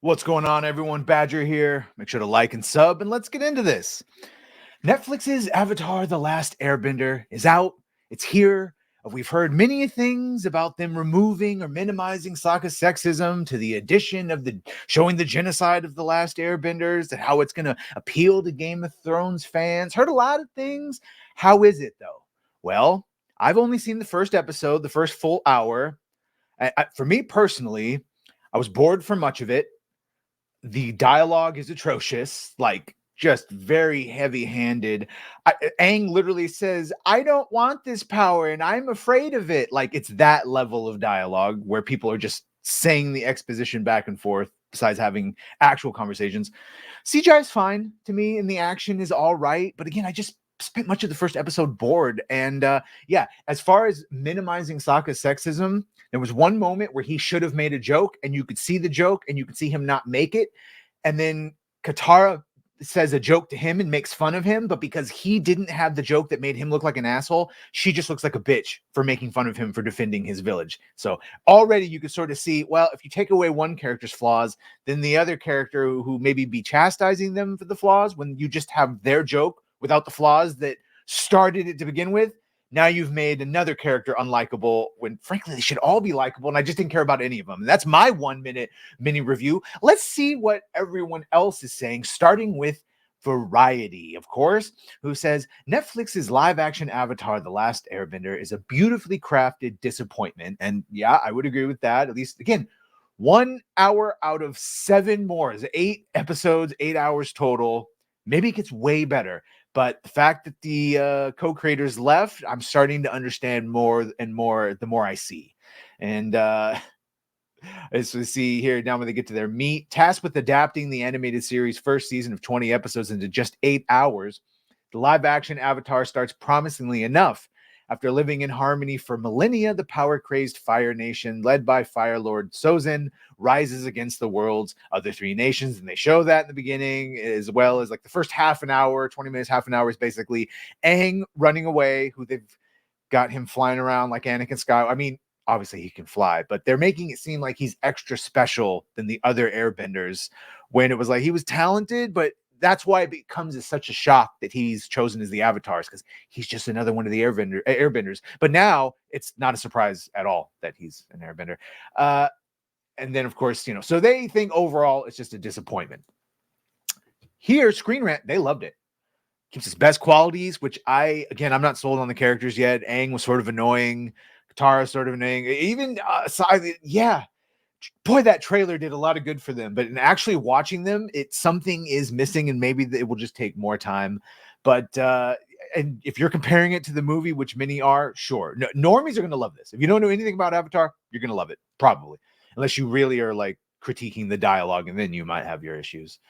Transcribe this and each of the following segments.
What's going on, everyone? Badger here. Make sure to like and sub, and let's get into this. Netflix's Avatar The Last Airbender is out. It's here. We've heard many things about them removing or minimizing Sokka's sexism to the addition of the showing the genocide of the last Airbenders and how it's going to appeal to Game of Thrones fans. Heard a lot of things. How is it, though? Well, I've only seen the first episode, the first full hour. For me personally, I was bored for much of it. The dialogue is atrocious, like just very heavy-handed. Aang literally says, "I don't want this power and I'm afraid of it." Like it's that level of dialogue where people are just saying the exposition back and forth besides having actual conversations. CGI is fine to me and the action is all right, but again, I just spent much of the first episode bored. And yeah, as far as minimizing Sokka's sexism, there was one moment where he should have made a joke and you could see the joke and you could see him not make it. And then Katara says a joke to him and makes fun of him, but because he didn't have the joke that made him look like an asshole, she just looks like a bitch for making fun of him for defending his village. So already you could sort of see, well, if you take away one character's flaws, then the other character who maybe be chastising them for the flaws, when you just have their joke without the flaws that started it to begin with, now you've made another character unlikable when frankly they should all be likable, and I just didn't care about any of them. And that's my 1 minute mini review. Let's see what everyone else is saying, starting with Variety, of course, who says Netflix's live action Avatar The Last Airbender is a beautifully crafted disappointment. And yeah, I would agree with that. At least, again, 1 hour out of 7 more is 8 episodes, 8 hours total. Maybe it gets way better. But the fact that the co-creators left, I'm starting to understand more and more the more I see. And as we see here, now when they get to their meat, tasked with adapting the animated series' first season of 20 episodes into just 8 hours, the live-action Avatar starts promisingly enough. After living in harmony for millennia, the power-crazed Fire Nation, led by Fire Lord Sozin, rises against the world's other 3 nations. And they show that in the beginning, as well as like the first half an hour, 20 minutes, half an hour is basically Aang running away, who they've got him flying around like Anakin Skywalker. I mean, obviously he can fly, but they're making it seem like he's extra special than the other airbenders, when it was like he was talented, but that's why it becomes such a shock that he's chosen as the avatars, because he's just another one of the airbenders. But now it's not a surprise at all that he's an airbender. And then, of course, so they think overall it's just a disappointment. Here, Screen Rant, they loved it. Keeps its best qualities, which I'm not sold on the characters yet. Aang was sort of annoying. Katara sort of annoying. Even, yeah. Boy, that trailer did a lot of good for them. But in actually watching them, something is missing, and maybe it will just take more time. But and if you're comparing it to the movie, which many are, sure. No, normies are going to love this. If you don't know anything about Avatar, you're going to love it, probably. Unless you really are like critiquing the dialogue, and then you might have your issues.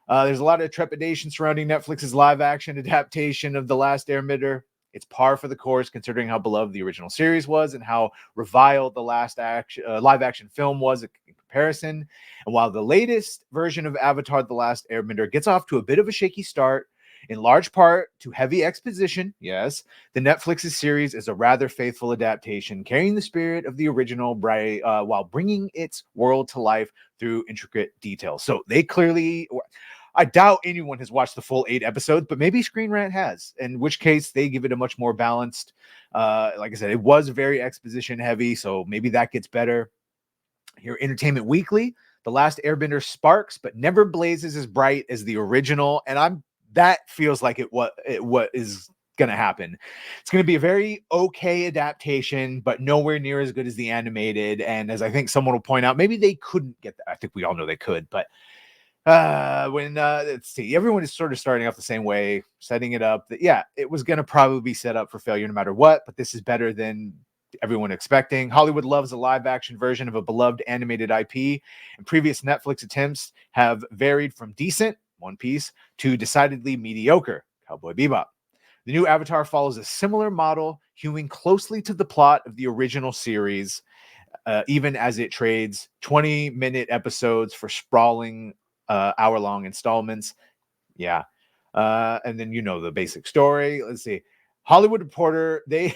There's a lot of trepidation surrounding Netflix's live-action adaptation of The Last Airbender. It's par for the course, considering how beloved the original series was and how reviled the last live-action film was in comparison. And while the latest version of Avatar The Last Airbender gets off to a bit of a shaky start, in large part to heavy exposition, yes, the Netflix's series is a rather faithful adaptation, carrying the spirit of the original while bringing its world to life through intricate details. So they clearly... I doubt anyone has watched the full 8 episodes, but maybe Screen Rant has, in which case they give it a much more balanced. Like I said, it was very exposition heavy, so maybe that gets better. Here, Entertainment Weekly, The Last Airbender sparks, but never blazes as bright as the original, and that feels like what is going to happen. It's going to be a very okay adaptation, but nowhere near as good as the animated. And as I think someone will point out, maybe they couldn't get that. I think we all know they could, but let's see, everyone is sort of starting off the same way, setting it up that, yeah, it was going to probably be set up for failure no matter what, but this is better than everyone expecting. Hollywood loves a live action version of a beloved animated IP, and previous Netflix attempts have varied from decent, One Piece, to decidedly mediocre, Cowboy Bebop. The new Avatar follows a similar model, hewing closely to the plot of the original series, even as it trades 20-minute episodes for sprawling hour-long installments. Yeah. And then the basic story. Let's see. Hollywood Reporter, they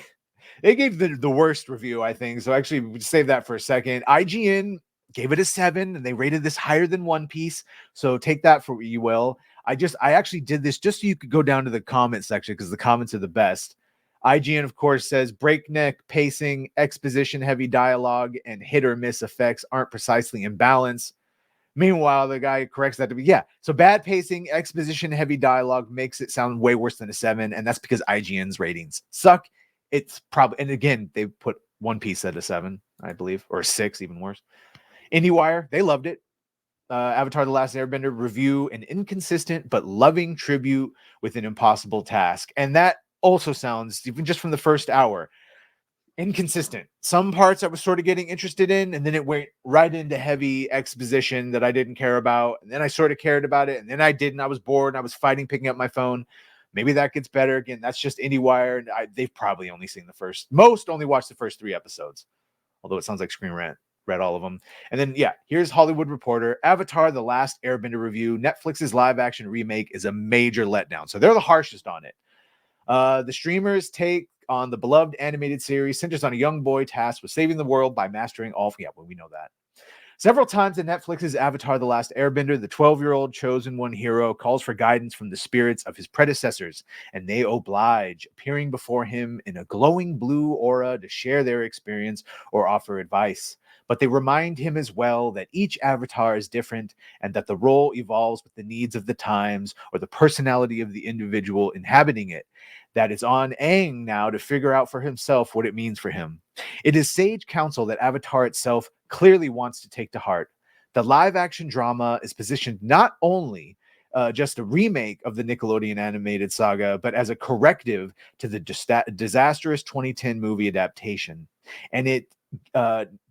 gave the worst review, I think. So actually, we'll save that for a second. IGN gave it a 7, and they rated this higher than One Piece. So take that for what you will. I actually did this just so you could go down to the comment section because the comments are the best. IGN, of course, says breakneck pacing, exposition heavy dialogue, and hit or miss effects aren't precisely in balance. Meanwhile, the guy corrects that to be, so bad pacing, exposition heavy dialogue makes it sound way worse than a 7. And that's because IGN's ratings suck. It's probably, and again, they put One Piece at a 7, I believe, or a 6, even worse. IndieWire, they loved it. Avatar The Last Airbender review, an inconsistent but loving tribute with an impossible task. And that also sounds, even just from the first hour, inconsistent. Some parts I was sort of getting interested in, and then it went right into heavy exposition that I didn't care about. And then I sort of cared about it, and then I didn't. I was bored, and I was fighting picking up my phone. Maybe that gets better. Again, that's just IndieWire, and they've probably only seen only watched the first 3 episodes. Although it sounds like Screen Rant read all of them. And then, here's Hollywood Reporter. Avatar The Last Airbender review. Netflix's live-action remake is a major letdown. So they're the harshest on it. The streamers take on the beloved animated series centers on a young boy tasked with saving the world by mastering all. We know that. Several times in Netflix's Avatar The Last Airbender, the 12-year-old chosen one hero calls for guidance from the spirits of his predecessors, and they oblige, appearing before him in a glowing blue aura to share their experience or offer advice. But they remind him as well that each avatar is different and that the role evolves with the needs of the times or the personality of the individual inhabiting it. That it's on Aang now to figure out for himself what it means for him. It is sage counsel that Avatar itself clearly wants to take to heart. The live-action drama is positioned not only just a remake of the Nickelodeon animated saga, but as a corrective to the disastrous 2010 movie adaptation. And it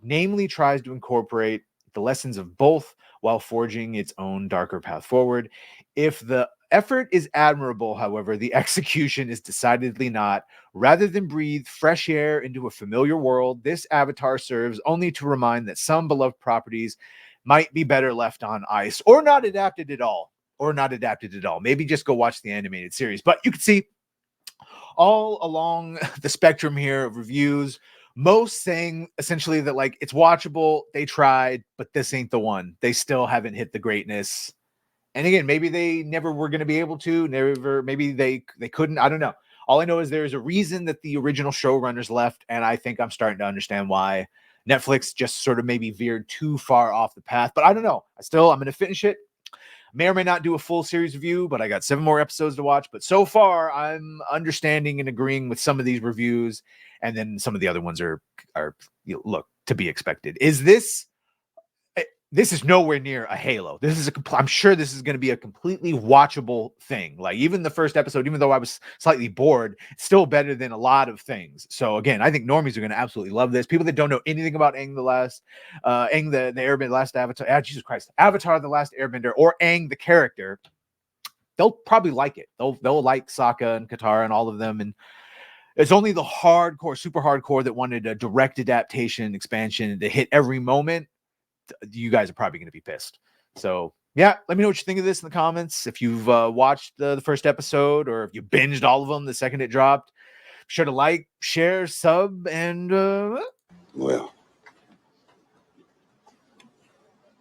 namely tries to incorporate the lessons of both while forging its own darker path forward. If the effort is admirable, however, the execution is decidedly not. Rather than breathe fresh air into a familiar world, this Avatar serves only to remind that some beloved properties might be better left on ice or not adapted at all. Maybe just go watch the animated series. But you can see all along the spectrum here of reviews, most saying essentially that like it's watchable, they tried, but this ain't the one. They still haven't hit the greatness. And again, maybe they never were going to be able to, maybe they couldn't. I don't know. All I know is there's a reason that the original showrunners left, and I think I'm starting to understand why. Netflix just sort of maybe veered too far off the path, but I don't know. I'm going to finish it. May or may not do a full series review, but I got 7 more episodes to watch. But so far, I'm understanding and agreeing with some of these reviews, and then some of the other ones are look, to be expected. This is nowhere near a Halo. I'm sure this is going to be a completely watchable thing. Like even the first episode, even though I was slightly bored, it's still better than a lot of things. So again, I think normies are going to absolutely love this. People that don't know anything about Aang the Airbender, last Avatar, Jesus Christ, Avatar, the Last Airbender, or Aang the character, they'll probably like it. They'll like Sokka and Katara and all of them. And it's only the hardcore, super hardcore that wanted a direct adaptation expansion to hit every moment. You guys are probably going to be pissed. So let me know what you think of this in the comments. If you've watched the first episode, or if you binged all of them the second it dropped, be sure to like, share, sub, and well,